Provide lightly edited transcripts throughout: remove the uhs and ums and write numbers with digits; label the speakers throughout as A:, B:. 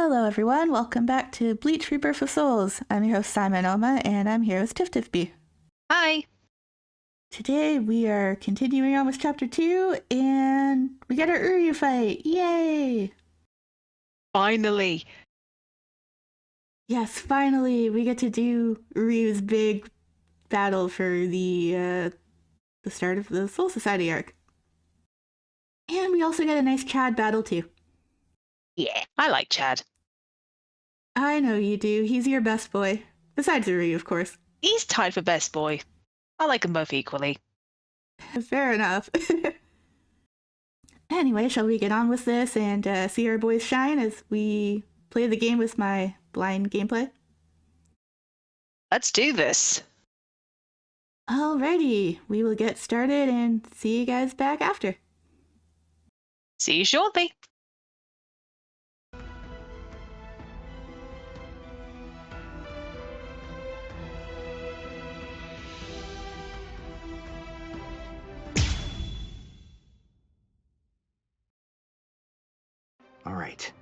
A: Hello everyone, welcome back to Bleach Rebirth of Souls. I'm your host Simon Oma, and I'm here with Tiftifbee.
B: Hi!
A: Today we are continuing on with Chapter 2, and we got our Uryu fight! Yay!
B: Finally!
A: Yes, finally, we get to do Uryu's big battle for the start of the Soul Society arc. And we also get a nice Chad battle too.
B: Yeah, I like Chad.
A: I know you do, he's your best boy. Besides Uryu, of course.
B: He's tied for best boy. I like them both equally.
A: Fair enough. Anyway, shall we get on with this and see our boys shine as we play the game with my blind gameplay?
B: Let's do this.
A: Alrighty, we will get started and see you guys back after.
B: See you shortly.
C: All right.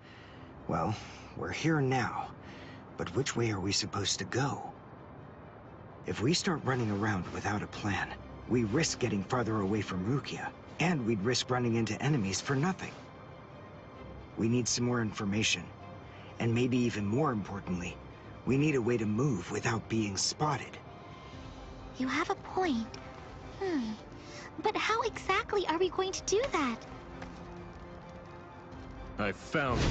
C: Well, we're here now. But which way are we supposed to go? If we start running around without a plan, we risk getting farther away from Rukia, and we'd risk running into enemies for nothing. We need some more information. And maybe even more importantly, we need a way to move without being spotted.
D: You have a point. But how exactly are we going to do that?
E: I found you.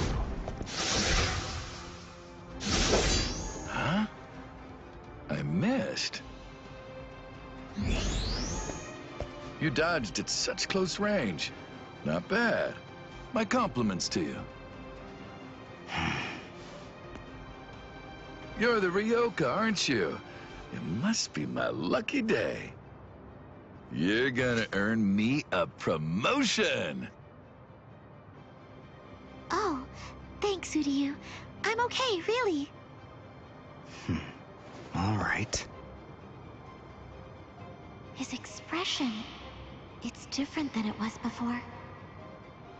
E: Huh? I missed. You dodged at such close range. Not bad. My compliments to you. You're the Ryoka, aren't you? It must be my lucky day. You're gonna earn me a promotion.
D: Oh, thanks, Uryu. I'm okay, really.
C: All right.
D: His expression, it's different than it was before.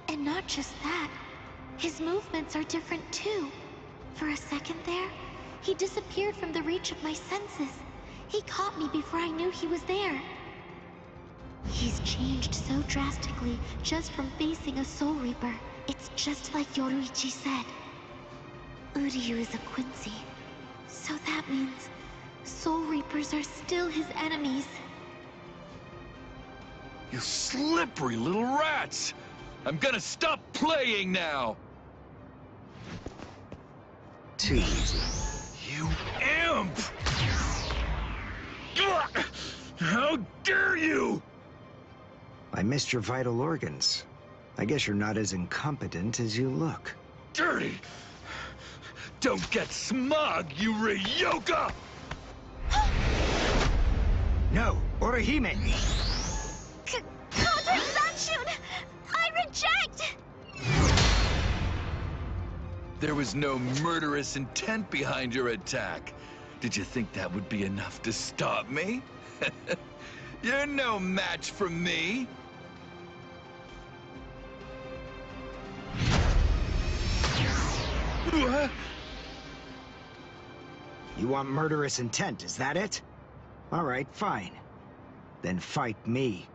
D: And not just that, his movements are different too. For a second there, he disappeared from the reach of my senses. He caught me before I knew he was there. He's changed so drastically just from facing a Soul Reaper. It's just like Yoruichi said. Uryu is a Quincy. So that means Soul Reapers are still his enemies.
E: You slippery little rats! I'm gonna stop playing now!
C: Too easy.
E: You imp! Ugh! How dare you!
C: I missed your vital organs. I guess you're not as incompetent as you look.
E: Dirty! Don't get smug, you Ryoka!
C: No, Orihime!
D: Counter-sanction! I reject!
E: There was no murderous intent behind your attack. Did you think that would be enough to stop me? You're no match for me. What?
C: You want murderous intent, is that it? All right, fine. Then fight me.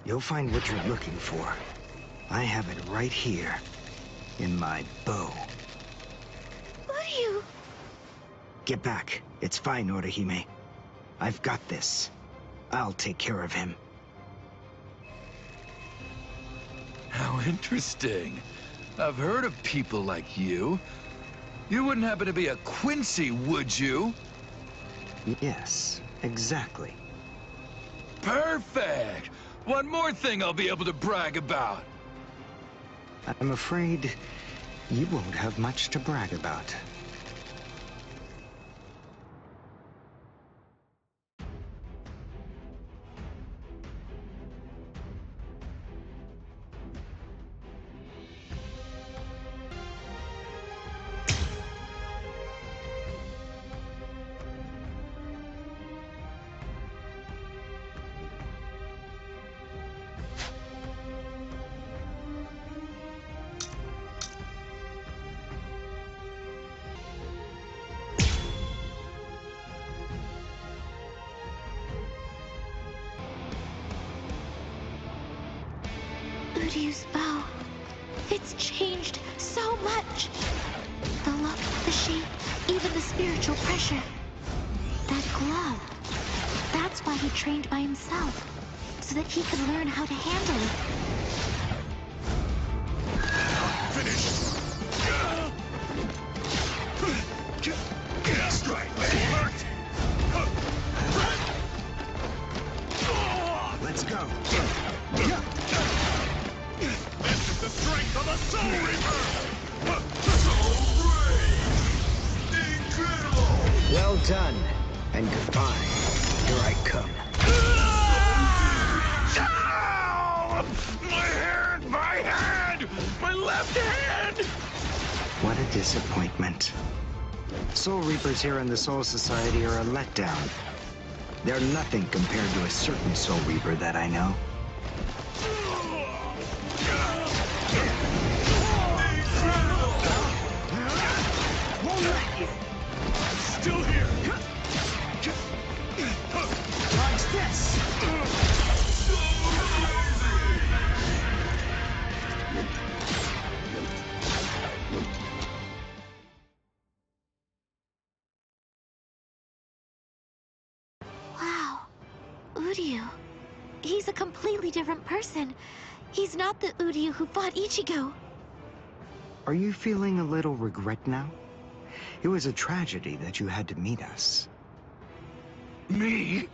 C: You'll find what you're looking for. I have it right here, in my bow.
D: Uryu!
C: Get back. It's fine, Orihime. I've got this. I'll take care of him.
E: How interesting. I've heard of people like you. You wouldn't happen to be a Quincy, would you?
C: Yes, exactly.
E: Perfect! One more thing I'll be able to brag about.
C: I'm afraid you won't have much to brag about.
D: Uryu's bow. It's changed so much. The look, the shape, even the spiritual pressure. That glove. That's why he trained by himself, so that he could learn how to handle it.
E: Finish! Strike, man!
C: Let's go.
E: This is the strength of a Soul Reaper! Soul Rage! Incredible!
C: Well done, and goodbye. Here I come.
E: Ow! My hand! My hand! My left hand!
C: What a disappointment. Soul Reapers here in the Soul Society are a letdown. They're nothing compared to a certain Soul Reaper that I know. Won't let you.
E: Still here!
C: Watch this.
D: Wow. Uryu. He's a completely different person. He's not the Uryu who fought Ichigo.
C: Are you feeling a little regret now? It was a tragedy that you had to meet us.
E: Me?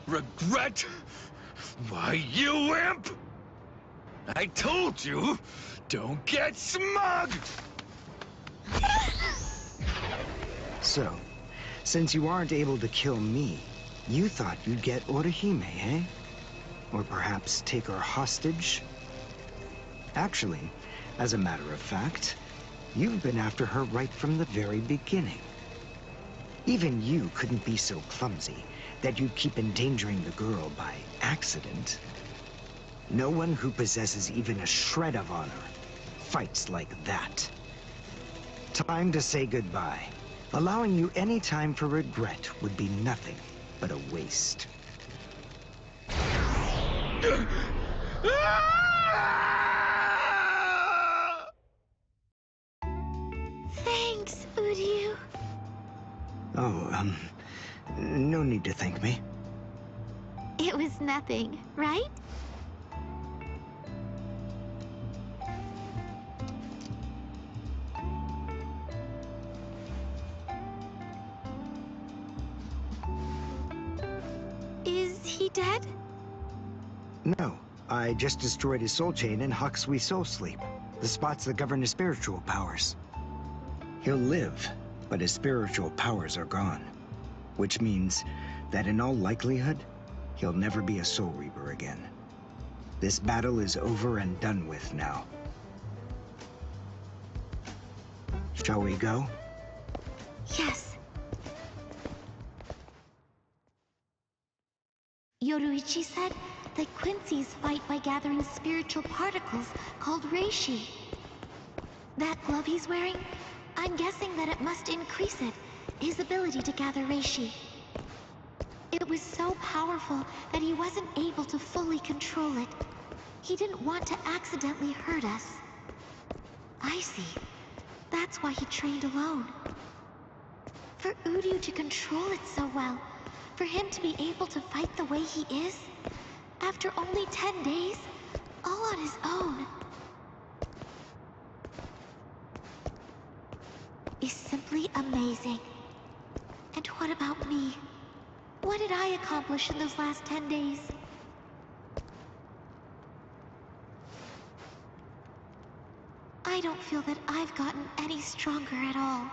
E: Regret? Why, you imp! I told you, don't get smug!
C: So, since you aren't able to kill me, you thought you'd get Orihime, eh? Or perhaps take her hostage? Actually, as a matter of fact, you've been after her right from the very beginning. Even you couldn't be so clumsy that you'd keep endangering the girl by accident. No one who possesses even a shred of honor fights like that. Time to say goodbye. Allowing you any time for regret would be nothing but a waste.
D: Thanks, Uryu.
C: Oh, no need to thank me.
D: It was nothing, right? Is he dead?
C: No, I just destroyed his soul chain in Hakusui Soul Sleep, the spots that govern his spiritual powers. He'll live, but his spiritual powers are gone. Which means that in all likelihood, he'll never be a Soul Reaper again. This battle is over and done with now. Shall we go?
D: Yes. Yoruichi said that Quincy's fight by gathering spiritual particles called Reishi. That glove he's wearing, I'm guessing that it must increase it, his ability to gather Reishi. It was so powerful that he wasn't able to fully control it. He didn't want to accidentally hurt us. I see. That's why he trained alone. For Uryu to control it so well, for him to be able to fight the way he is, after only 10 days, all on his own, is simply amazing. And what about me? What did I accomplish in those last 10 days? I don't feel that I've gotten any stronger at all.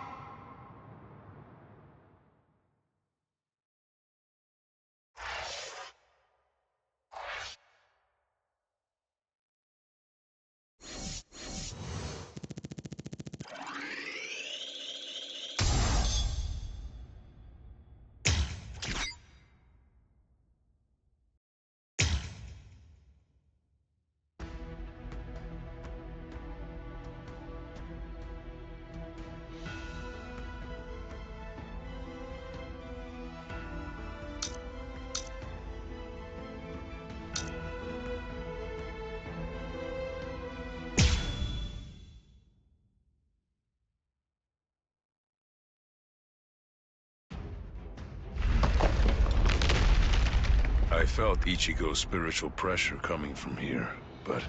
F: I felt Ichigo's spiritual pressure coming from here, but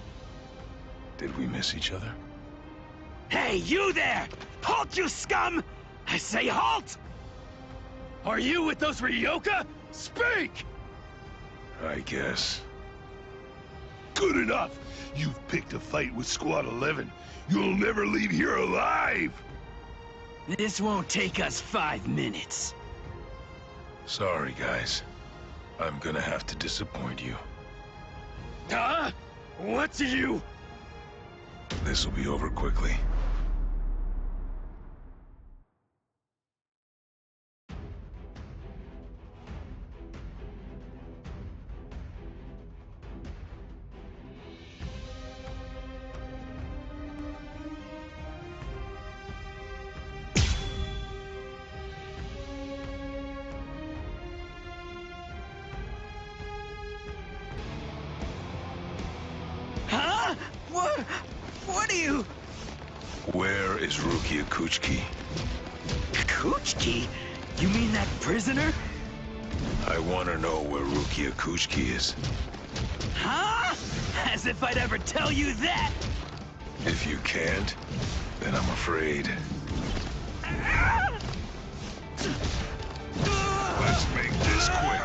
F: did we miss each other?
G: Hey, you there! Halt, you scum! I say halt! Are you with those Ryoka? Speak!
F: I guess.
H: Good enough! You've picked a fight with Squad 11. You'll never leave here alive!
G: This won't take us 5 minutes.
F: Sorry, guys. I'm gonna have to disappoint you.
G: Huh? What do you...
F: This'll be over quickly.
G: Huh? What are you...
F: Where is Rukia Kuchiki?
G: Kuchiki? You mean that prisoner?
F: I want to know where Rukia Kuchiki is.
G: Huh? As if I'd ever tell you that!
F: If you can't, then I'm afraid. Let's make this quick.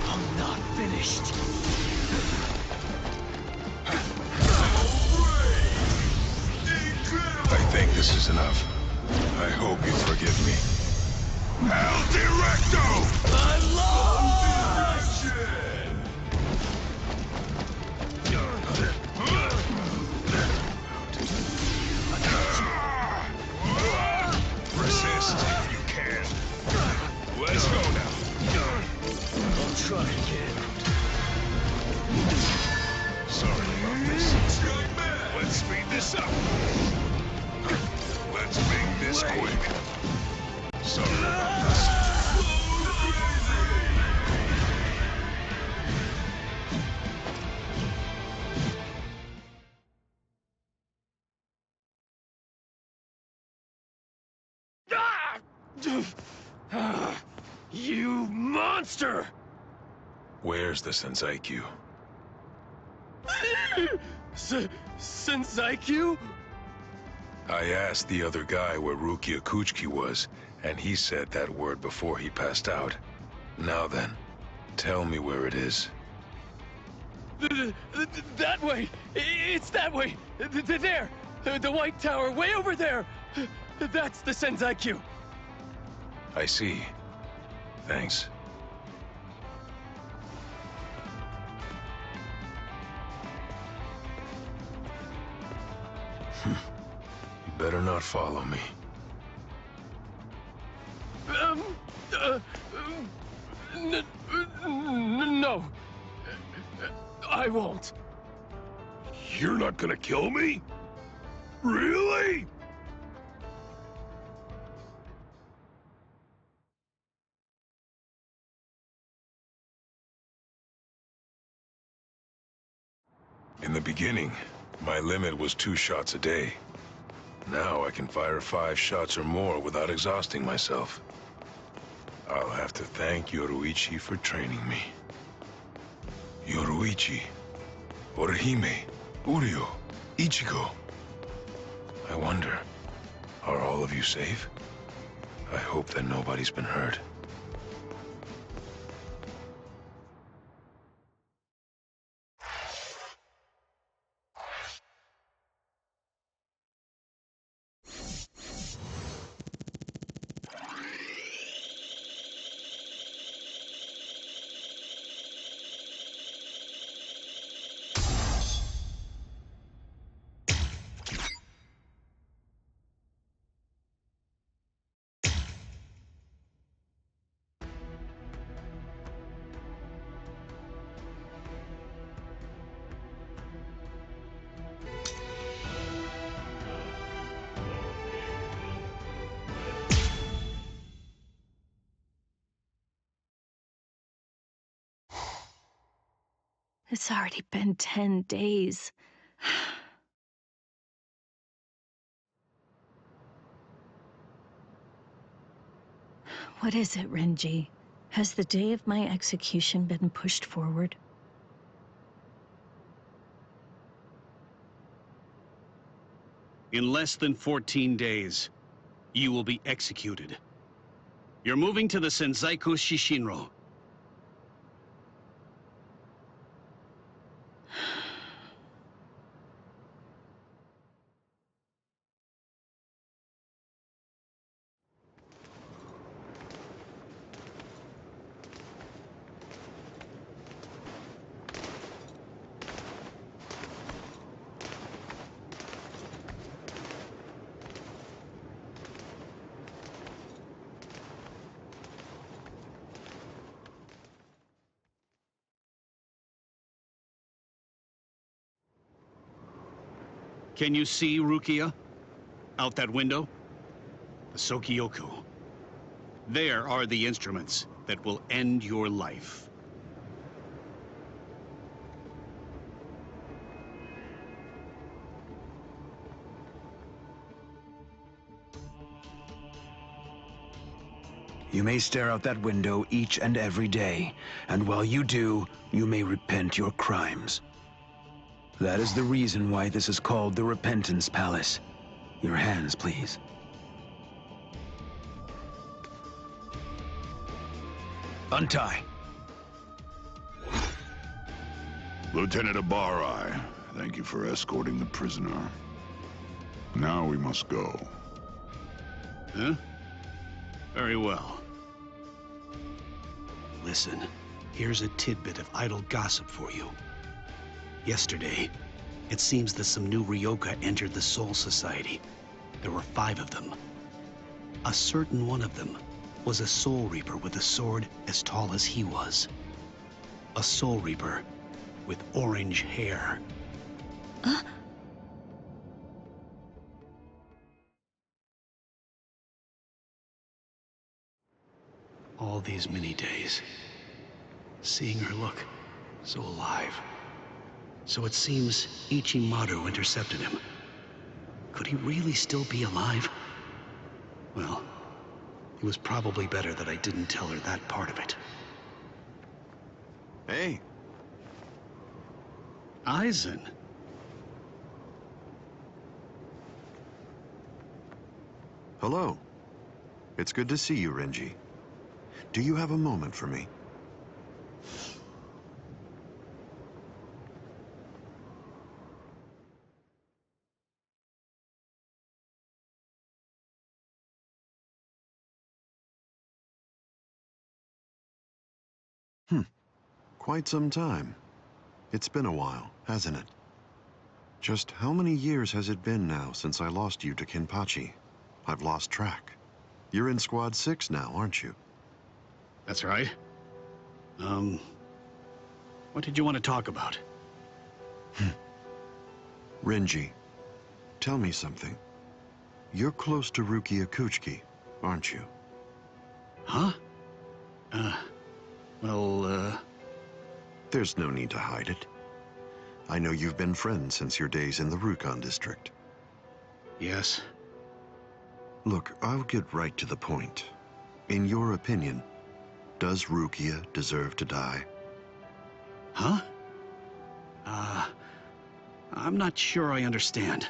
G: I'm not finished.
F: I think this is enough. I hope you forgive me.
H: El Directo!
G: I'm lost!
F: Resist if you can. Let's go now.
G: I'll try again.
F: Sorry about this. Let's speed this up. Let's make this quick. Sorry about this.
G: You monster!
F: Where's the Senseikyuu?
G: Senseikyuu?
F: I asked the other guy where Rukia Kuchiki was, and he said that word before he passed out. Now then, tell me where it is.
G: That way! It's that way! There! The White Tower, way over there! That's the Senseikyuu!
F: I see. Thanks. You better not follow me.
G: No. I won't.
H: You're not gonna kill me? Really?
F: In the beginning, my limit was 2 shots a day. Now I can fire 5 shots or more without exhausting myself. I'll have to thank Yoruichi for training me. Yoruichi, Orihime, Uryu, Ichigo. I wonder, are all of you safe? I hope that nobody's been hurt.
I: It's already been 10 days. What is it, Renji? Has the day of my execution been pushed forward?
G: In less than 14 days, you will be executed. You're moving to the Senzaiku Shishinro. Can you see Rukia? Out that window? The Sokyoku. There are the instruments that will end your life.
C: You may stare out that window each and every day, and while you do, you may repent your crimes. That is the reason why this is called the Repentance Palace. Your hands, please. Untie.
H: Lieutenant Abari, thank you for escorting the prisoner. Now we must go.
G: Huh? Very well. Listen, here's a tidbit of idle gossip for you. Yesterday, it seems that some new Ryoka entered the Soul Society. There were 5 of them. A certain one of them was a Soul Reaper with a sword as tall as he was. A Soul Reaper with orange hair. All these many days, seeing her look so alive. So it seems Ichimaru intercepted him. Could he really still be alive? Well, it was probably better that I didn't tell her that part of it.
J: Hey.
G: Aizen.
J: Hello. It's good to see you, Renji. Do you have a moment for me? Quite some time. It's been a while, hasn't it? Just how many years has it been now since I lost you to Kenpachi? I've lost track. You're in Squad 6 now, aren't you?
G: That's right. What did you want to talk about?
J: Renji, tell me something. You're close to Rukia Kuchiki, aren't you?
G: Huh?
J: There's no need to hide it. I know you've been friends since your days in the Rukon district.
G: Yes.
J: Look, I'll get right to the point. In your opinion, does Rukia deserve to die?
G: Huh? I'm not sure I understand.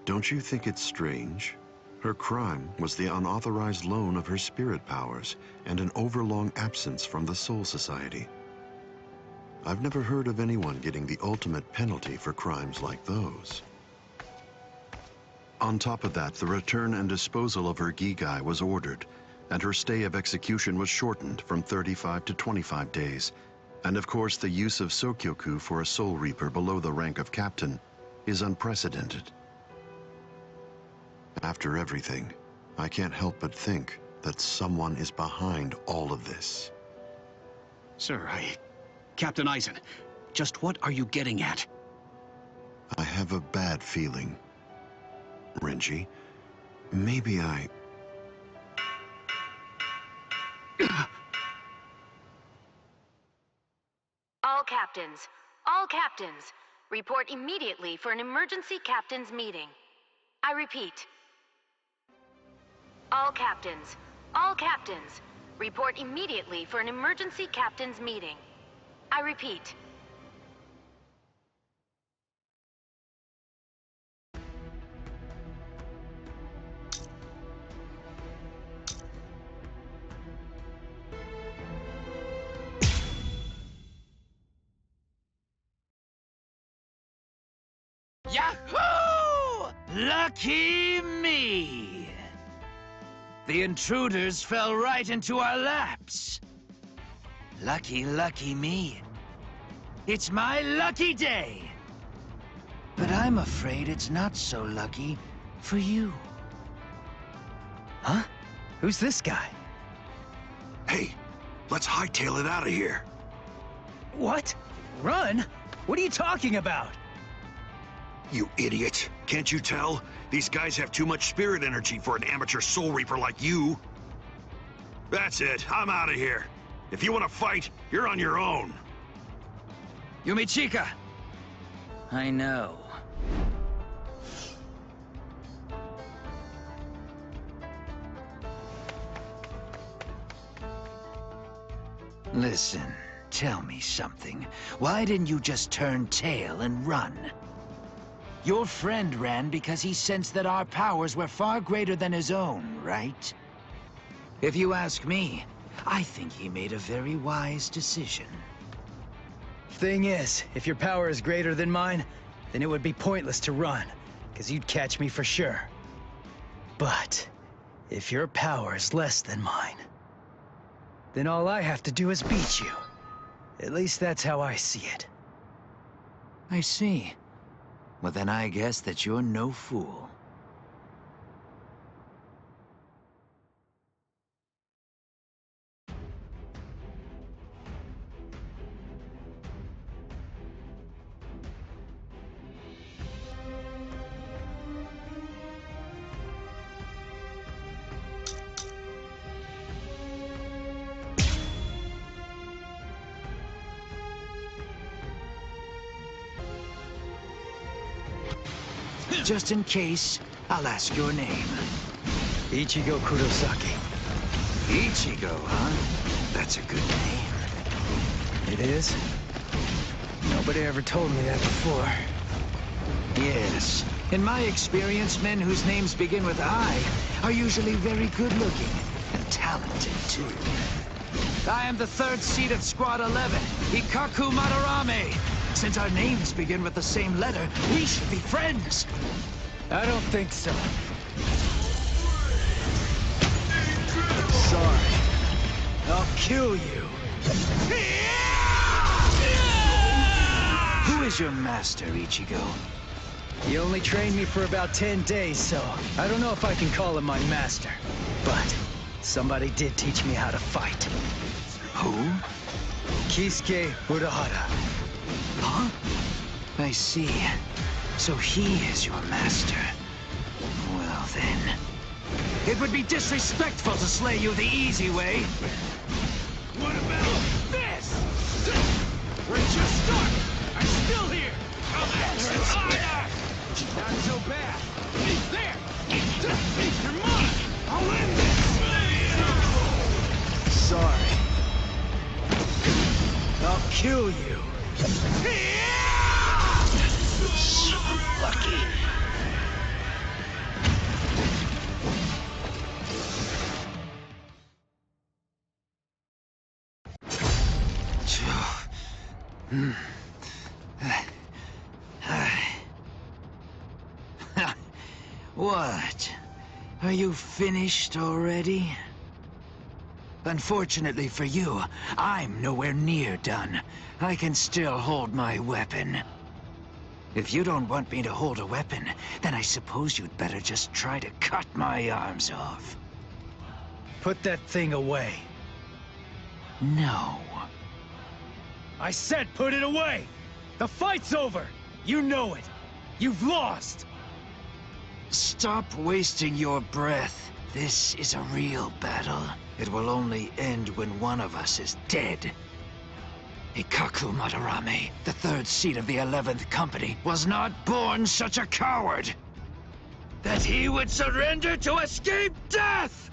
J: Don't you think it's strange? Her crime was the unauthorized loan of her spirit powers and an overlong absence from the Soul Society. I've never heard of anyone getting the ultimate penalty for crimes like those. On top of that, the return and disposal of her Gigai was ordered, and her stay of execution was shortened from 35 to 25 days. And of course, the use of Sokyoku for a Soul Reaper below the rank of captain is unprecedented. After everything, I can't help but think that someone is behind all of this.
G: Sir, Captain Aizen, just what are you getting at?
J: I have a bad feeling. Renji, maybe I...
K: All captains, report immediately for an emergency captains meeting. I repeat. All captains, All captains, report immediately for an emergency captain's meeting. I repeat.
L: Yahoo! Lucky me! The intruders fell right into our laps. Lucky, lucky me. It's my lucky day. But I'm afraid it's not so lucky for you.
M: Huh? Who's this guy?
J: Hey, let's hightail it out of here.
M: What? Run? What are you talking about?
J: You idiot. Can't you tell? These guys have too much spirit energy for an amateur soul reaper like you. That's it. I'm out of here. If you want to fight, you're on your own.
L: Yumichika! I know. Listen, tell me something. Why didn't you just turn tail and run? Your friend ran because he sensed that our powers were far greater than his own, right? If you ask me, I think he made a very wise decision.
M: Thing is, if your power is greater than mine, then it would be pointless to run, because you'd catch me for sure. But if your power is less than mine, then all I have to do is beat you. At least that's how I see it.
L: I see. Well, then I guess that you're no fool. Just in case, I'll ask your name.
M: Ichigo Kurosaki.
L: Ichigo, huh? That's a good name.
M: It is? Nobody ever told me that before.
L: Yes. In my experience, men whose names begin with I are usually very good-looking and talented, too. I am the third seat of Squad 11, Ikaku Madarame. Since our names begin with the same letter, we should be friends.
M: I don't think so. Sorry. I'll kill you.
L: Who is your master, Ichigo?
M: He only trained me for about 10 days, so I don't know if I can call him my master. But somebody did teach me how to fight.
L: Who?
M: Kisuke Urahara.
L: Huh? I see. So he is your master. Well then... It would be disrespectful to slay you the easy way.
N: What about this? We're just starting. I'm still here. Come at me harder. Not so bad. There. You're mine. I'll end this.
M: Sorry. I'll kill you.
L: So lucky. What? Are you finished already? Unfortunately for you, I'm nowhere near done. I can still hold my weapon. If you don't want me to hold a weapon, then I suppose you'd better just try to cut my arms off.
M: Put that thing away.
L: No.
M: I said put it away! The fight's over! You know it! You've lost!
L: Stop wasting your breath. This is a real battle. It will only end when one of us is dead. Ikaku Madarame, the third seat of the 11th Company, was not born such a coward. That he would surrender to escape death!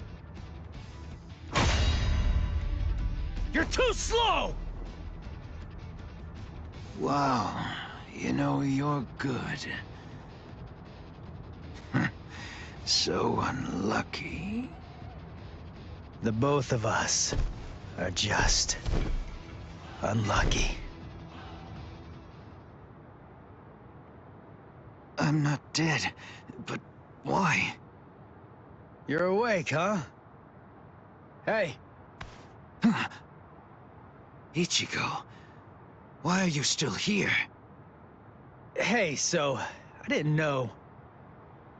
N: You're too slow!
L: Wow, you know, you're good. So unlucky.
M: The both of us are just unlucky.
L: I'm not dead, but why?
M: You're awake, huh? Hey!
L: Ichigo, why are you still here?
M: Hey, so, I didn't know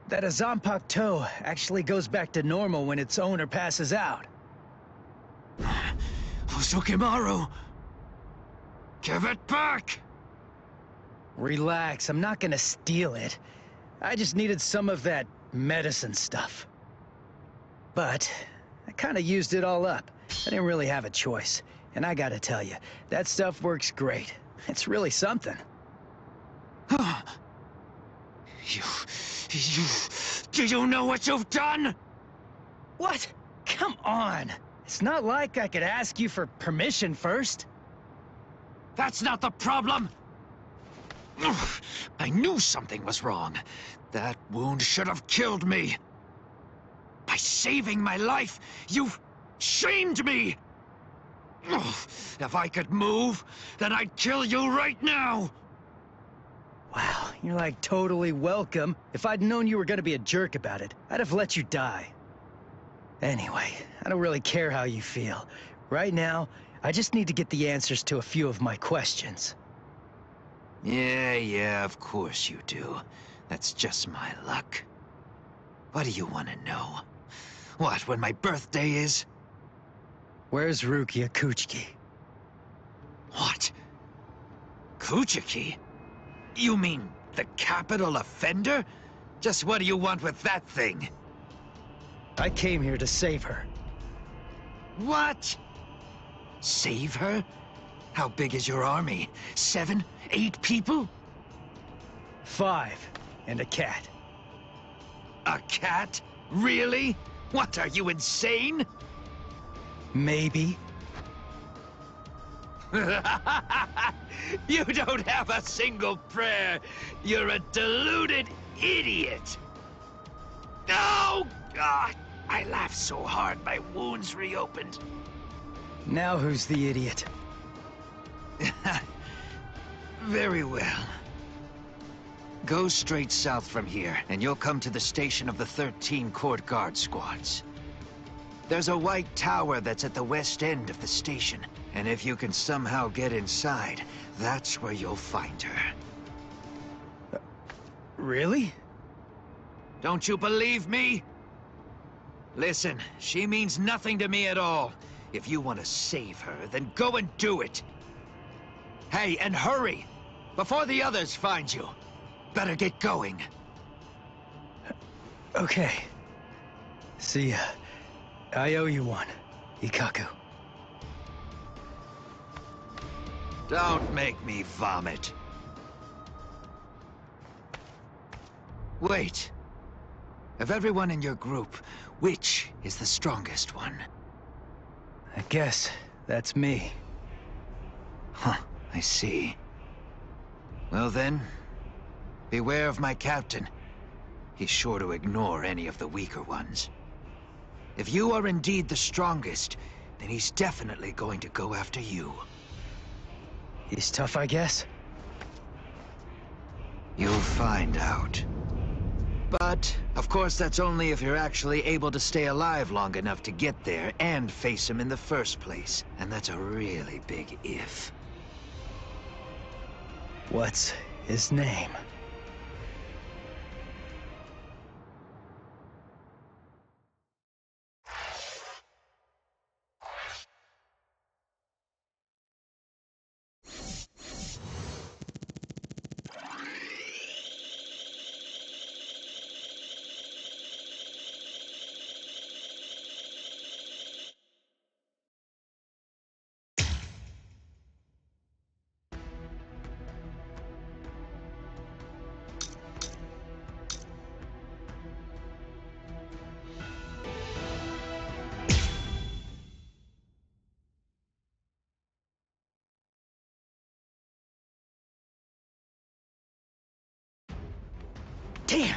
M: that a Zanpakuto actually goes back to normal when its owner passes out.
L: Hozukimaru! Give it back!
M: Relax, I'm not gonna steal it. I just needed some of that medicine stuff. But I kinda used it all up. I didn't really have a choice. And I gotta tell you, that stuff works great. It's really something.
L: Do you know what you've done?
M: What? Come on! It's not like I could ask you for permission first.
L: That's not the problem! I knew something was wrong. That wound should have killed me. By saving my life, you've shamed me! If I could move, then I'd kill you right now!
M: Wow, you're like totally welcome. If I'd known you were gonna be a jerk about it, I'd have let you die. Anyway, I don't really care how you feel. Right now, I just need to get the answers to a few of my questions.
L: Yeah, of course you do. That's just my luck. What do you want to know? What, when my birthday is?
M: Where's Rukia Kuchiki?
L: What? Kuchiki? You mean the capital offender? Just what do you want with that thing?
M: I came here to save her.
L: What? Save her? How big is your army? 7, 8 people?
M: 5, and a cat.
L: A cat? Really? What, are you insane?
M: Maybe.
L: You don't have a single prayer. You're a deluded idiot. Oh, God! I laughed so hard my wounds reopened.
M: Now who's the idiot?
L: Very well. Go straight south from here, and you'll come to the station of the 13 Court Guard squads. There's a white tower that's at the west end of the station, and if you can somehow get inside, that's where you'll find her.
M: Really?
L: Don't you believe me? Listen, she means nothing to me at all. If you want to save her, then go and do it. Hey, and hurry! Before the others find you. Better get going.
M: Okay. See ya. I owe you one, Ikkaku.
L: Don't make me vomit. Wait. Of everyone in your group, which is the strongest one?
M: I guess that's me.
L: Huh, I see. Well then, beware of my captain. He's sure to ignore any of the weaker ones. If you are indeed the strongest, then he's definitely going to go after you.
M: He's tough, I guess?
L: You'll find out. But, of course, that's only if you're actually able to stay alive long enough to get there and face him in the first place. And that's a really big if.
M: What's his name? Damn!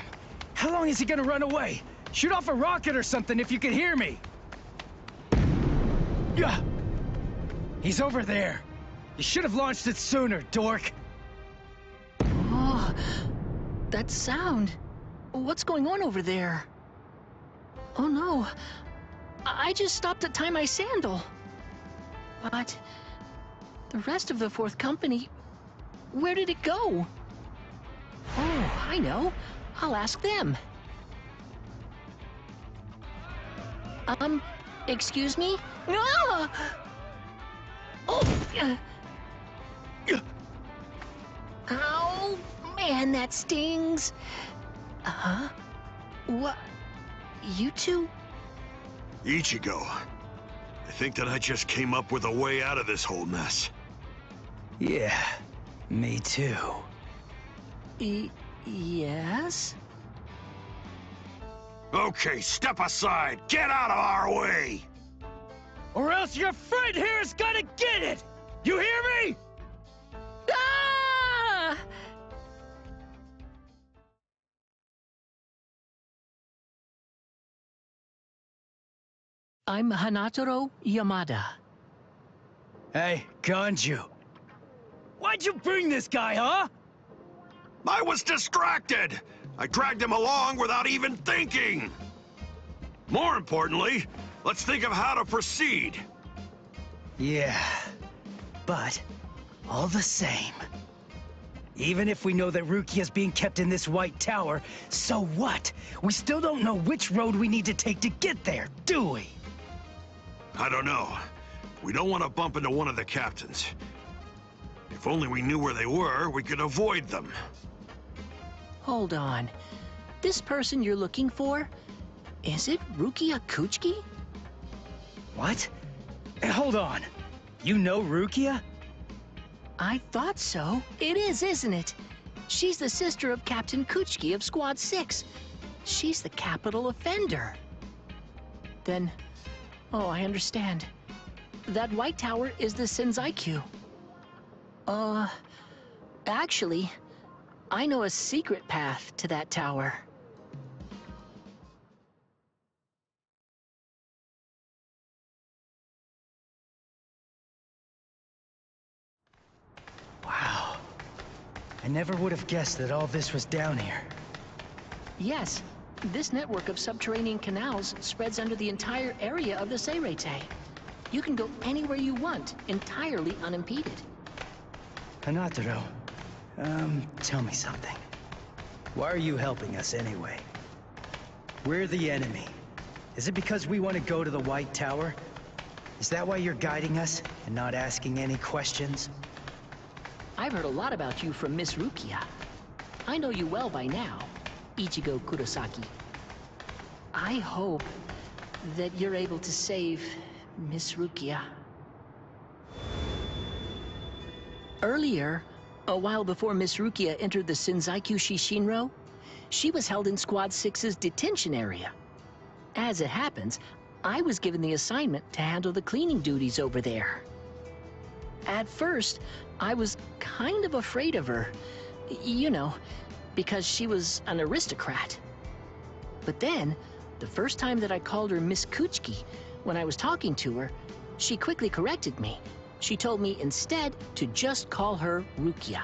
M: How long is he gonna run away? Shoot off a rocket or something if you can hear me! Yeah! He's over there! You should have launched it sooner, dork!
I: Oh, that sound. What's going on over there? Oh no. I just stopped to tie my sandal. But the rest of the fourth company, where did it go? Oh, I know. I'll ask them. Excuse me? Ah! Oh! Ow! Man, that stings! Huh? What? You two?
J: Ichigo, I think that I just came up with a way out of this whole mess.
M: Yeah, me too.
I: Yes?
J: Okay, step aside! Get out of our way!
M: Or else your friend here's gonna get it! You hear me?
I: Ah! I'm Hanataro Yamada.
M: Hey, Ganju. Why'd you bring this guy, huh?
J: I was distracted! I dragged him along without even thinking! More importantly, let's think of how to proceed.
M: Yeah, but all the same. Even if we know that Rukia is being kept in this White Tower, so what? We still don't know which road we need to take to get there, do we?
J: I don't know. We don't want to bump into one of the captains. If only we knew where they were, we could avoid them.
I: Hold on. This person you're looking for, is it Rukia Kuchiki?
M: What? Hey, hold on. You know Rukia?
I: I thought so. It is, isn't it? She's the sister of Captain Kuchiki of Squad 6. She's the capital offender. Then, oh, I understand. That White Tower is the Senzaiku. Actually, I know a secret path to that tower.
M: Wow. I never would have guessed that all this was down here.
I: Yes, this network of subterranean canals spreads under the entire area of the Seirete. You can go anywhere you want, entirely unimpeded.
M: Hanataro, tell me something. Why are you helping us anyway? We're the enemy. Is it because we want to go to the White Tower? Is that why you're guiding us and not asking any questions?
I: I've heard a lot about you from Miss Rukia. I know you well by now, Ichigo Kurosaki. I hope that you're able to save Miss Rukia. Earlier, a while before Miss Rukia entered the Senzaiku Shishinro, she was held in Squad 6's detention area. As it happens, I was given the assignment to handle the cleaning duties over there. At first, I was kind of afraid of her, you know, because she was an aristocrat. But then, the first time that I called her Miss Kuchiki, when I was talking to her, she quickly corrected me. She told me instead to just call her Rukia.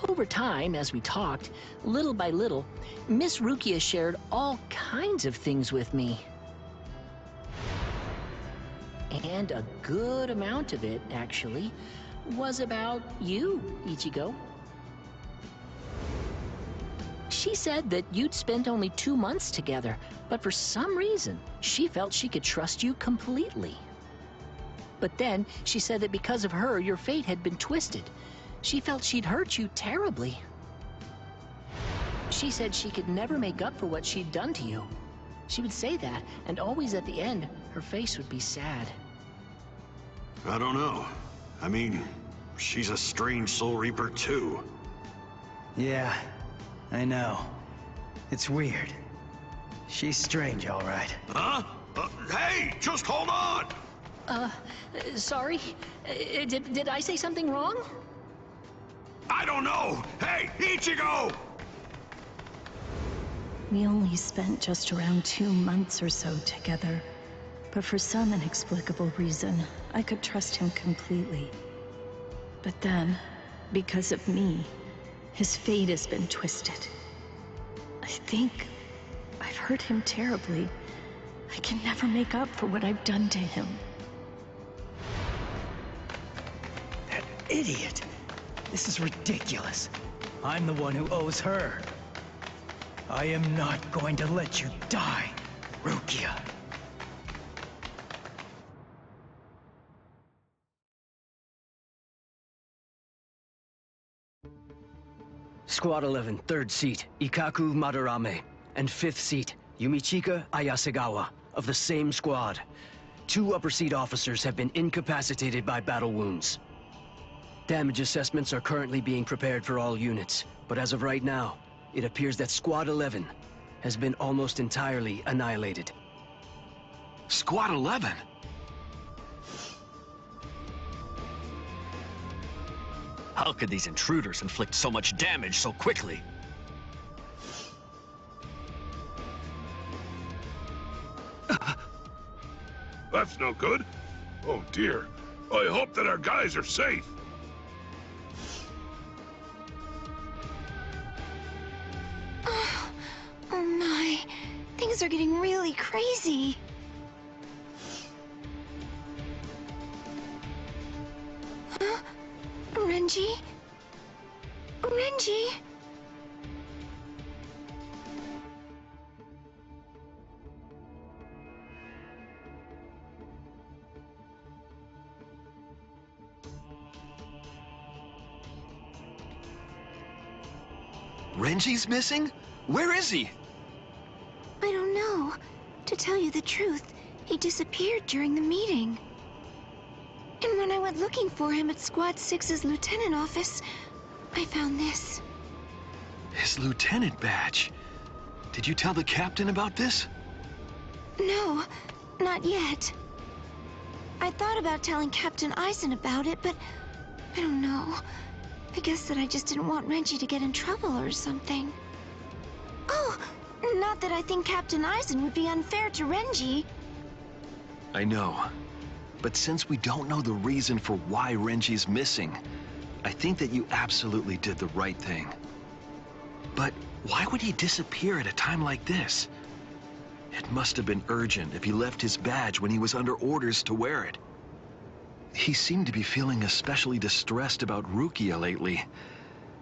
I: Over time, as we talked, little by little, Miss Rukia shared all kinds of things with me. And a good amount of it, actually, was about you, Ichigo. She said that you'd spent only 2 months together, but for some reason, she felt she could trust you completely. But then, she said that because of her, your fate had been twisted. She felt she'd hurt you terribly. She said she could never make up for what she'd done to you. She would say that, and always at the end, her face would be sad.
J: I don't know. I mean, she's a strange Soul Reaper too.
M: Yeah, I know. It's weird. She's strange, all right.
J: Huh? Hey, just hold on!
I: Sorry? Did I say something wrong?
J: I don't know! Hey, Ichigo!
O: We only spent just around 2 months or so together, but for some inexplicable reason, I could trust him completely. But then, because of me, his fate has been twisted. I think I've hurt him terribly. I can never make up for what I've done to him.
M: That idiot! This is ridiculous. I'm the one who owes her. I am not going to let you die, Rukia.
P: Squad 11, 3rd seat, Ikaku Madarame, and 5th seat, Yumichika Ayasegawa, of the same squad. 2 upper seat officers have been incapacitated by battle wounds. Damage assessments are currently being prepared for all units, but as of right now, it appears that Squad 11 has been almost entirely annihilated.
F: Squad 11?
Q: How could these intruders inflict so much damage so quickly?
F: That's no good. Oh dear. I hope that our guys are safe.
D: Oh my, things are getting really crazy. Huh? Renji? Renji?
Q: Renji's missing? Where is he?
D: I don't know. To tell you the truth, he disappeared during the meeting. And when I went looking for him at Squad 6's lieutenant office, I found this.
Q: His lieutenant badge. Did you tell the captain about this?
D: No, not yet. I thought about telling Captain Eisen about it, but I don't know. I guess that I just didn't want Renji to get in trouble or something. Oh, not that I think Captain Eisen would be unfair to Renji.
Q: I know. But since we don't know the reason for why Renji's missing, I think that you absolutely did the right thing. But why would he disappear at a time like this? It must have been urgent if he left his badge when he was under orders to wear it. He seemed to be feeling especially distressed about Rukia lately.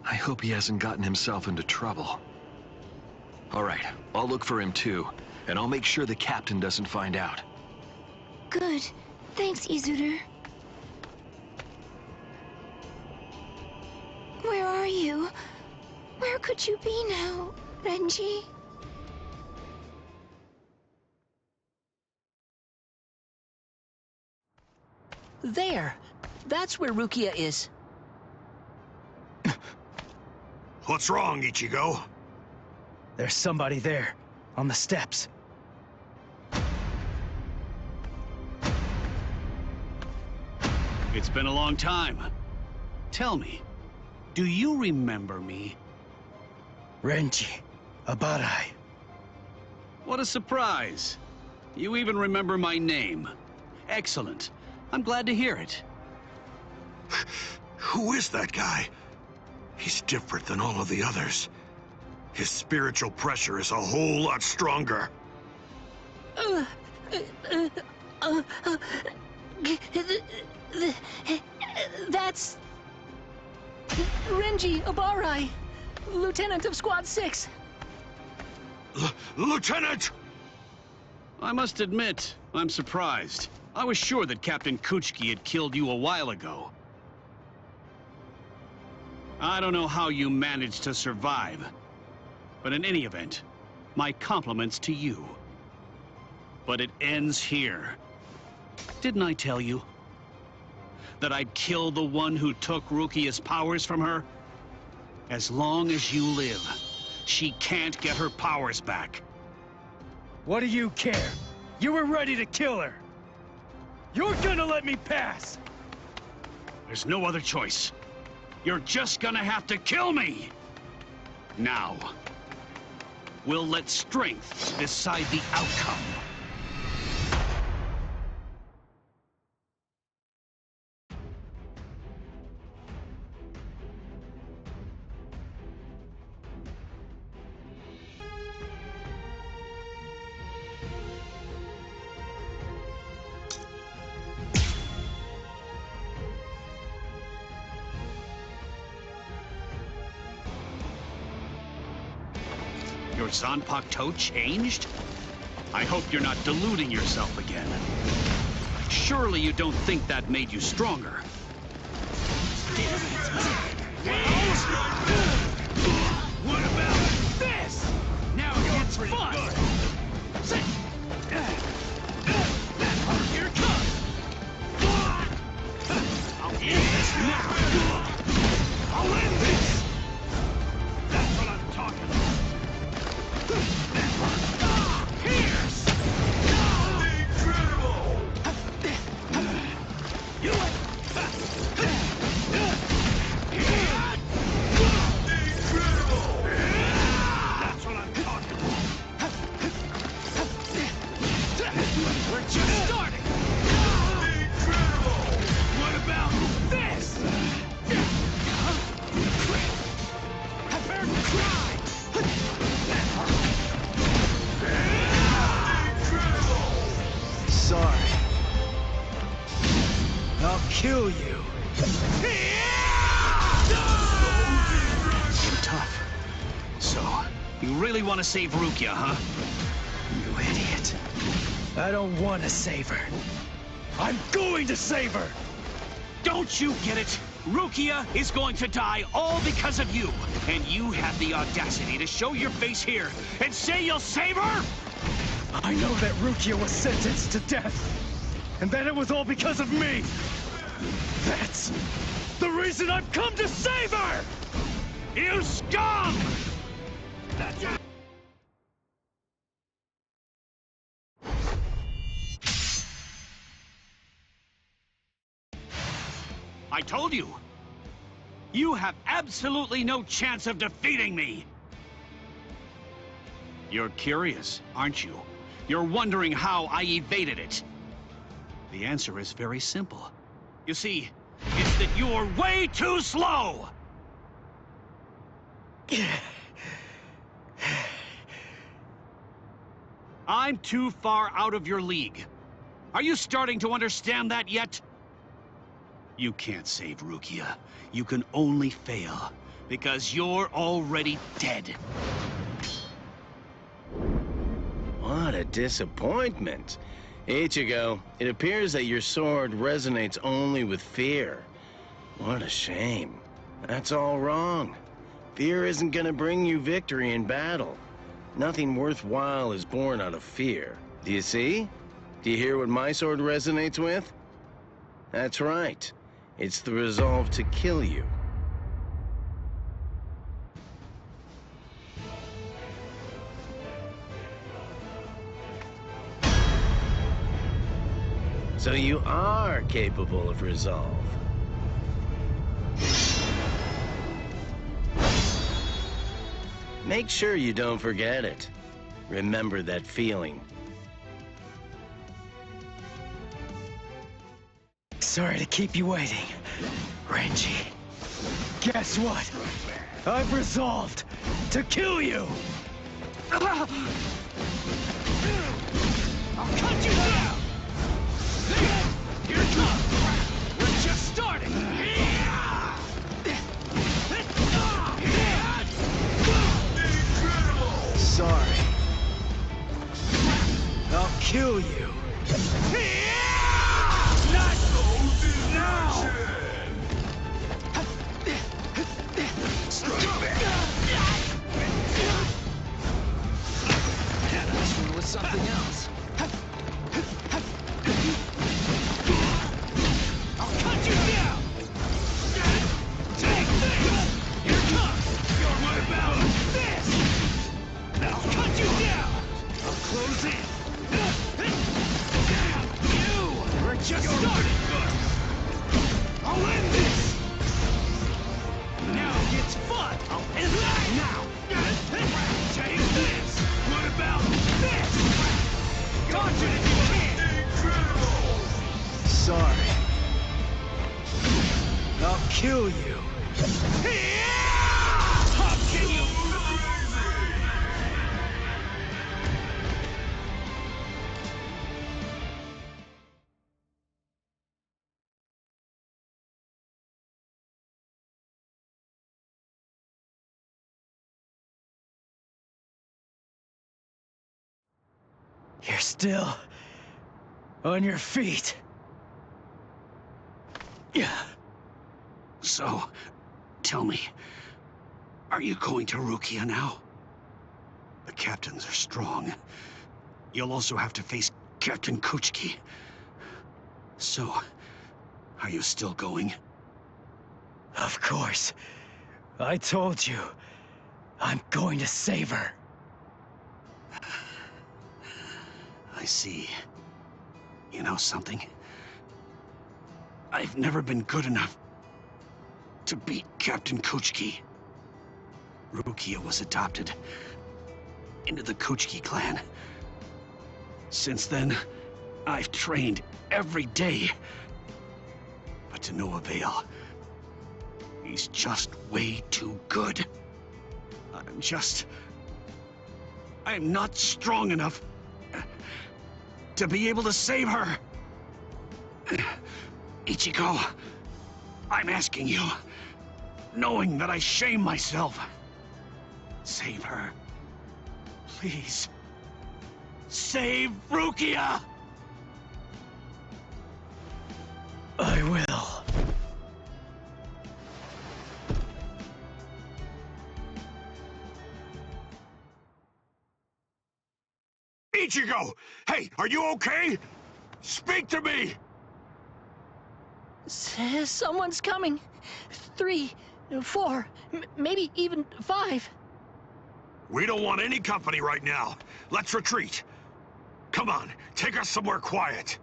Q: I hope he hasn't gotten himself into trouble. All right, I'll look for him too, and I'll make sure the captain doesn't find out.
D: Good. Thanks, Izuru. Where are you? Where could you be now, Renji?
I: There! That's where Rukia is.
G: What's wrong, Ichigo?
M: There's somebody there, on the steps.
G: It's been a long time. Tell me, do you remember me?
M: Renji, Abarai.
G: What a surprise. You even remember my name. Excellent. I'm glad to hear it.
F: Who is that guy? He's different than all of the others. His spiritual pressure is a whole lot stronger.
I: That's... Renji Abarai, Lieutenant of Squad 6.
F: Lieutenant!
G: I must admit, I'm surprised. I was sure that Captain Kuchiki had killed you a while ago. I don't know how you managed to survive, but in any event, my compliments to you. But it ends here. Didn't I tell you that I'd kill the one who took Rukia's powers from her? As long as you live, she can't get her powers back.
M: What do you care? You were ready to kill her. You're gonna let me pass!
G: There's no other choice. You're just gonna have to kill me! Now. We'll let strength decide the outcome. Your Zanpakuto changed? I hope you're not deluding yourself again. Surely you don't think that made you stronger.
N: What about this? Now it gets fun! Here it comes! I'll end this now! I'll end this! That's what I'm talking about! Pierce! Incredible! You Incredible! That's what I'm talking about! We're just starting! Incredible! What about this? Prepare to cry!
M: Sorry. I'll kill you.
G: You're tough. So, you really want to save Rukia, huh?
M: You idiot. I don't want to save her. I'm going to save her!
G: Don't you get it? Rukia is going to die all because of you. And you have the audacity to show your face here and say you'll save her?
M: I know that Rukia was sentenced to death, and that it was all because of me. That's the reason I've come to save her!
G: You scum! I told you! You have absolutely no chance of defeating me! You're curious, aren't you? You're wondering how I evaded it. The answer is very simple. You see, it's that you're way too slow! I'm too far out of your league. Are you starting to understand that yet? You can't save Rukia. You can only fail, because you're already dead.
R: What a disappointment. Ichigo, it appears that your sword resonates only with fear. What a shame. That's all wrong. Fear isn't gonna bring you victory in battle. Nothing worthwhile is born out of fear. Do you see? Do you hear what my sword resonates with? That's right. It's the resolve to kill you. So you are capable of resolve. Make sure you don't forget it. Remember that feeling.
M: Sorry to keep you waiting, Renji. Guess what? I've resolved to kill you!
N: I'll cut you down! Here it comes! We're just starting!
M: Sorry. I'll kill you.
N: Not now!
L: This one was something else.
N: I'll cut you down! Take this! Here it comes! What about this? I'll cut you down! I'll close in!
M: kill you.
N: How can you?
M: You're still on your feet.
G: Yeah. So, tell me, are you going to Rukia now? The captains are strong. You'll also have to face Captain Kuchiki. So, are you still going?
M: Of course. I told you. I'm going to save her.
G: I see. You know something? I've never been good enough to beat Captain Kuchiki. Rukia was adopted into the Kuchiki clan. Since then, I've trained every day. But to no avail. He's just way too good. I'm not strong enough to be able to save her. Ichigo, I'm asking you, knowing that I shame myself. Save her. Please. Save Rukia!
M: I will.
H: Ichigo! Hey, are you okay? Speak to me!
I: Someone's coming. 3, 4, maybe even 5.
H: We don't want any company right now. Let's retreat. Come on, take us somewhere quiet.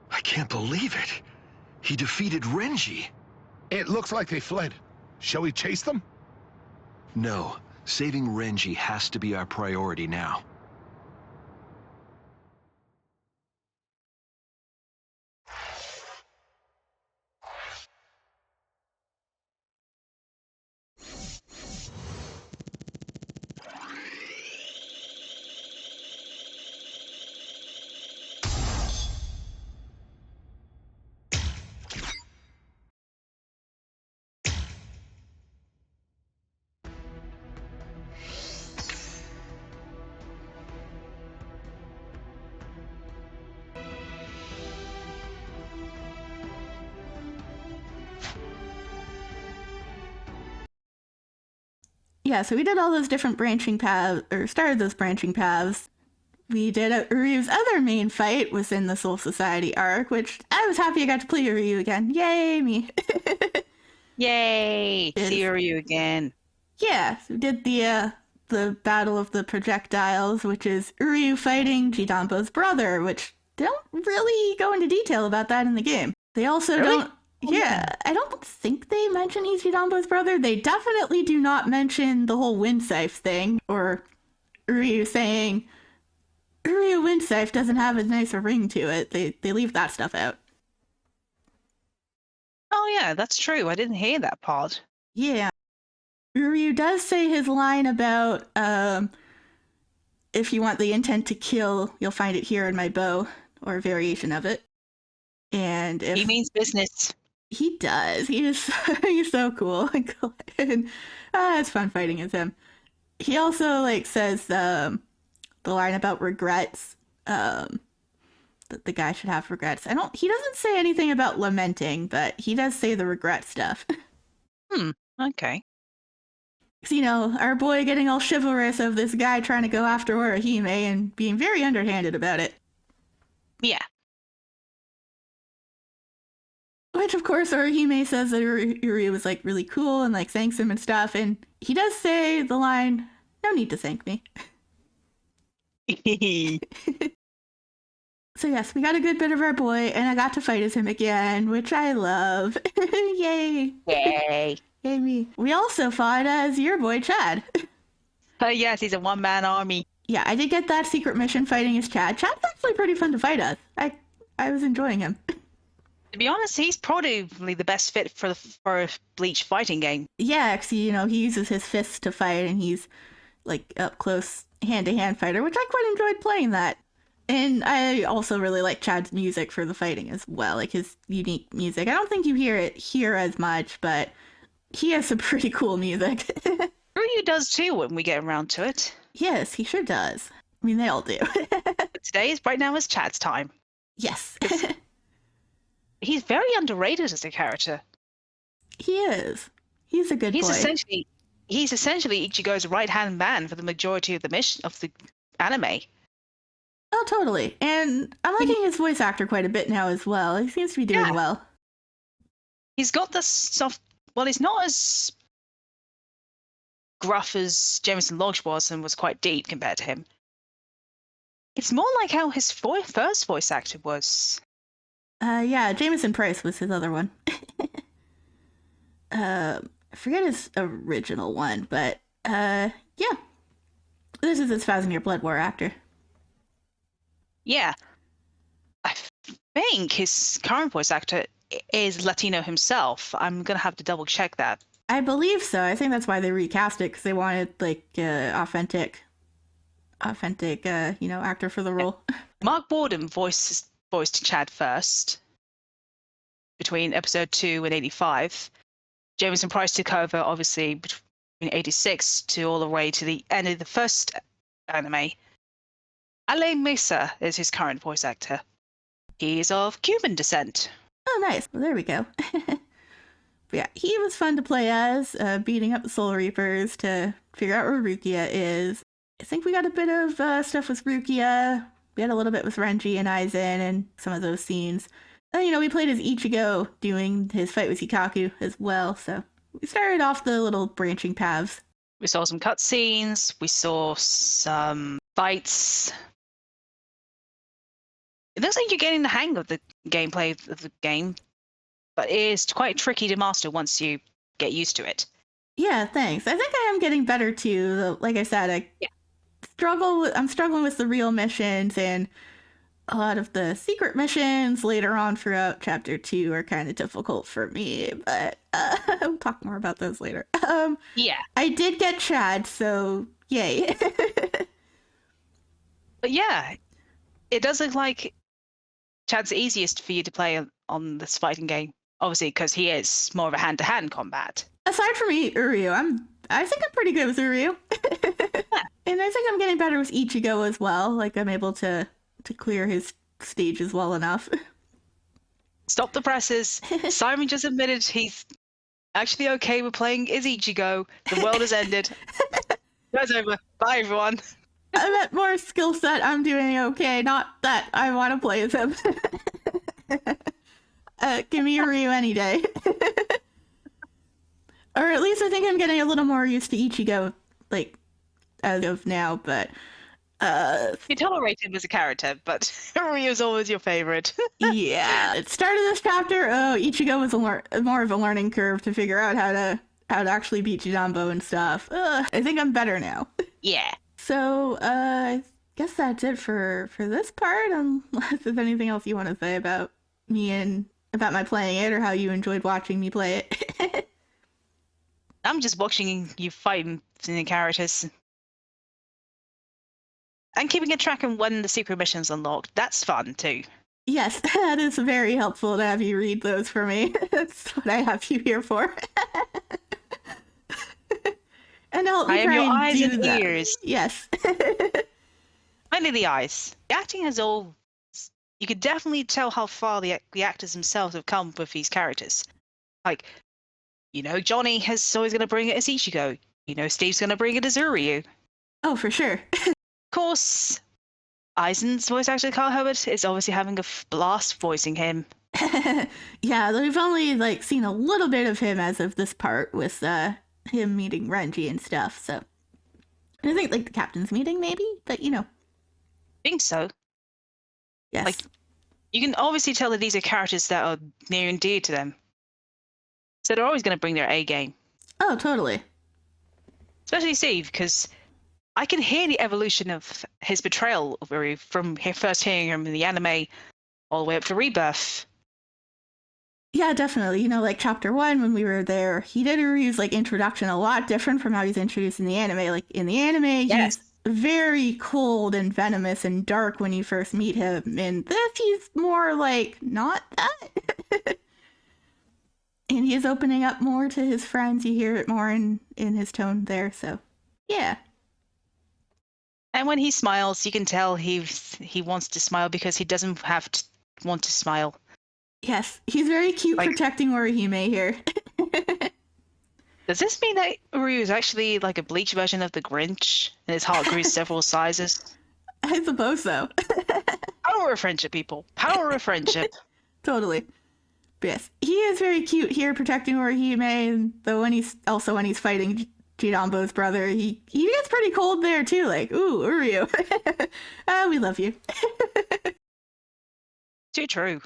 Q: I can't believe it. He defeated Renji.
F: It looks like they fled. Shall we chase them?
Q: No. Saving Renji has to be our priority now.
A: Yeah, so we did all those different branching paths, or started those branching paths. We did Uryu's other main fight was in the Soul Society arc, which I was happy I got to play Uryu again. Yay, me.
B: Yay! See Uryu again.
A: Yeah, so we did the Battle of the Projectiles, which is Uryu fighting Jidambo's brother, which they don't really go into detail about that in the game. They also don't... Yeah, I don't think they mention he's Jidambo's brother. They definitely do not mention the whole Windscythe thing, or Uryu saying, Uryu Windscythe doesn't have as nice a ring to it. They leave that stuff out.
B: Oh yeah, that's true. I didn't hear that part.
A: Yeah. Uryu does say his line about, if you want the intent to kill, you'll find it here in my bow, or a variation of it. And if...
B: He means business.
A: He does. He's so cool. And it's fun fighting as him. He also says the line about regrets. That the guy should have regrets. He doesn't say anything about lamenting, but he does say the regret stuff.
B: Okay.
A: So, our boy getting all chivalrous of this guy trying to go after Orihime and being very underhanded about it.
B: Yeah.
A: Which, of course, Orihime says that Uryu was, really cool and, thanks him and stuff. And he does say the line, no need to thank me. So, yes, we got a good bit of our boy, and I got to fight as him again, which I love. Yay.
B: Yay.
A: Yay me. We also fought as your boy, Chad.
B: Yes, he's a one-man army.
A: Yeah, I did get that secret mission fighting as Chad. Chad's actually pretty fun to fight as. I I was enjoying him.
B: To be honest, he's probably the best fit for a Bleach fighting game.
A: Yeah, because, he uses his fists to fight, and he's, like, up close, hand-to-hand fighter, which I quite enjoyed playing that. And I also really like Chad's music for the fighting as well, like his unique music. I don't think you hear it here as much, but he has some pretty cool music.
B: Uryu does too when we get around to it.
A: Yes, he sure does. I mean, they all do.
B: But right now is Chad's time.
A: Yes.
B: He's very underrated as a character.
A: He is. He's a good boy.
B: He's essentially Ichigo's right-hand man for the majority of the anime.
A: Oh, totally. And I'm liking his voice actor quite a bit now as well. He seems to be doing well.
B: He's got the soft... Well, he's not as gruff as Jameson Lodge was and was quite deep compared to him. It's more like how his first voice actor was.
A: Yeah, Jameson Price was his other one. I forget his original one, but yeah. This is his Fazanir Blood War actor.
B: Yeah. I think his current voice actor is Latino himself. I'm going to have to double check that.
A: I believe so. I think that's why they recast it, because they wanted, like, authentic, actor for the role.
B: Mark Borden voiced Chad first, between episode 2 and 85. Jameson Price took over, obviously, between 86 to all the way to the end of the first anime. Alain Mesa is his current voice actor. He is of Cuban descent.
A: Oh, nice. Well, there we go. But yeah, he was fun to play as, beating up the Soul Reapers to figure out where Rukia is. I think we got a bit of stuff with Rukia. We had a little bit with Renji and Aizen and some of those scenes. And, we played as Ichigo doing his fight with Hikaku as well, so we started off the little branching paths.
B: We saw some cutscenes, we saw some fights. It looks like you're getting the hang of the gameplay of the game, but it is quite tricky to master once you get used to it.
A: Yeah, thanks. I think I am getting better too. Like I said, I'm struggling with the real missions, and a lot of the secret missions later on throughout chapter 2 are kind of difficult for me, but we'll talk more about those later.
B: Yeah.
A: I did get Chad, so yay.
B: But yeah, it does look like Chad's the easiest for you to play on this fighting game, obviously because he is more of a hand-to-hand combat.
A: Aside from Uryu, I think I'm pretty good with Uryu. And I think I'm getting better with Ichigo as well. Like, I'm able to clear his stages well enough.
B: Stop the presses. Simon just admitted he's actually okay with playing as Ichigo. The world has ended. That's over. Bye, everyone.
A: I'm at more skill set. I'm doing okay. Not that I want to play as him. Give me Uryu any day. Or at least I think I'm getting a little more used to Ichigo, like, as of now, but...
B: You tolerate him as a character, but Uryu's always your favorite.
A: Yeah. At the start of this chapter, Ichigo was more of a learning curve to figure out how to actually beat Jidambo and stuff. I think I'm better now.
B: Yeah.
A: So, I guess that's it for this part, unless there's anything else you want to say about me and about my playing it, or how you enjoyed watching me play it.
B: I'm just watching you fighting the characters. And keeping a track on when the secret mission's unlocked. That's fun, too.
A: Yes, that is very helpful to have you read those for me. That's what I have you here for. And help me
B: I am
A: try
B: your
A: and
B: eyes
A: do
B: and
A: that.
B: ears.
A: Yes.
B: Only the eyes. The acting has all... You could definitely tell how far the actors themselves have come with these characters. Like, Johnny is always going to bring it as Ichigo. Steve's going to bring it as Uryu.
A: Oh, for sure.
B: Of course, Aizen's voice actor, Carl Herbert, is obviously having a blast voicing him.
A: Yeah, we've only seen a little bit of him as of this part with him meeting Renji and stuff. So I think the captain's meeting maybe, but
B: I think so.
A: Yes.
B: You can obviously tell that these are characters that are near and dear to them. So they're always going to bring their A game.
A: Oh, totally.
B: Especially Steve, because I can hear the evolution of his betrayal of Uryu from first hearing him in the anime all the way up to Rebirth.
A: Yeah, definitely. You know, like chapter 1, when we were there, he did Uryu's like introduction a lot different from how he's introduced in the anime. Like in the anime, he's very cold and venomous and dark when you first meet him. In this, he's more like not that. And he is opening up more to his friends. You hear it more in his tone there. So, yeah.
B: And when he smiles, you can tell he wants to smile because he doesn't have to want to smile.
A: Yes, he's very cute, like, protecting Orihime here.
B: Does this mean that Uryu is actually like a Bleach version of the Grinch and his heart grew several sizes?
A: I suppose so.
B: Power of friendship, people. Power of friendship.
A: Totally. But yes, he is very cute here, protecting Orihime, and though when he's fighting Jidanbo's brother, he gets pretty cold there too, like, ooh, Uryu. We love you.
B: Too true.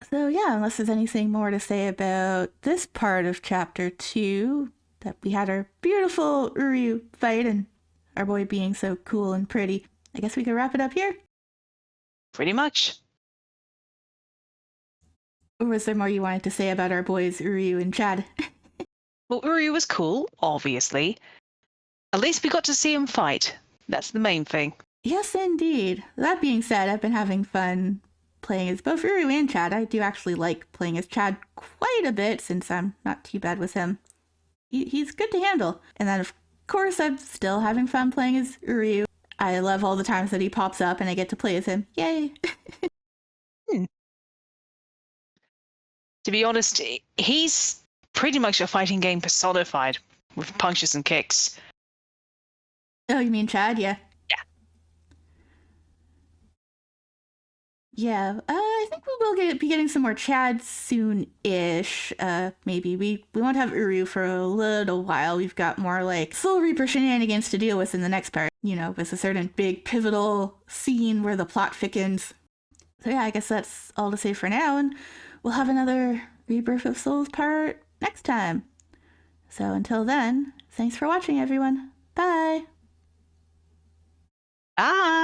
A: So yeah, unless there's anything more to say about this part of chapter 2, that we had our beautiful Uryu fight and our boy being so cool and pretty, I guess we could wrap it up here.
B: Pretty much.
A: Or was there more you wanted to say about our boys Uryu and Chad?
B: Well, Uryu was cool, obviously. At least we got to see him fight. That's the main thing.
A: Yes, indeed. That being said, I've been having fun playing as both Uryu and Chad. I do actually like playing as Chad quite a bit since I'm not too bad with him. He's good to handle. And then, of course, I'm still having fun playing as Uryu. I love all the times that he pops up and I get to play as him. Yay!
B: To be honest, he's pretty much a fighting game personified with punches and kicks.
A: Oh, you mean Chad? Yeah. Yeah, I think we will be getting some more Chad soon-ish. Maybe we won't have Uryu for a little while. We've got more like Soul Reaper shenanigans to deal with in the next part. You know, with a certain big pivotal scene where the plot thickens. So yeah, I guess that's all to say for now, and we'll have another Rebirth of Souls part next time. So until then, thanks for watching, everyone. Bye!
B: Bye!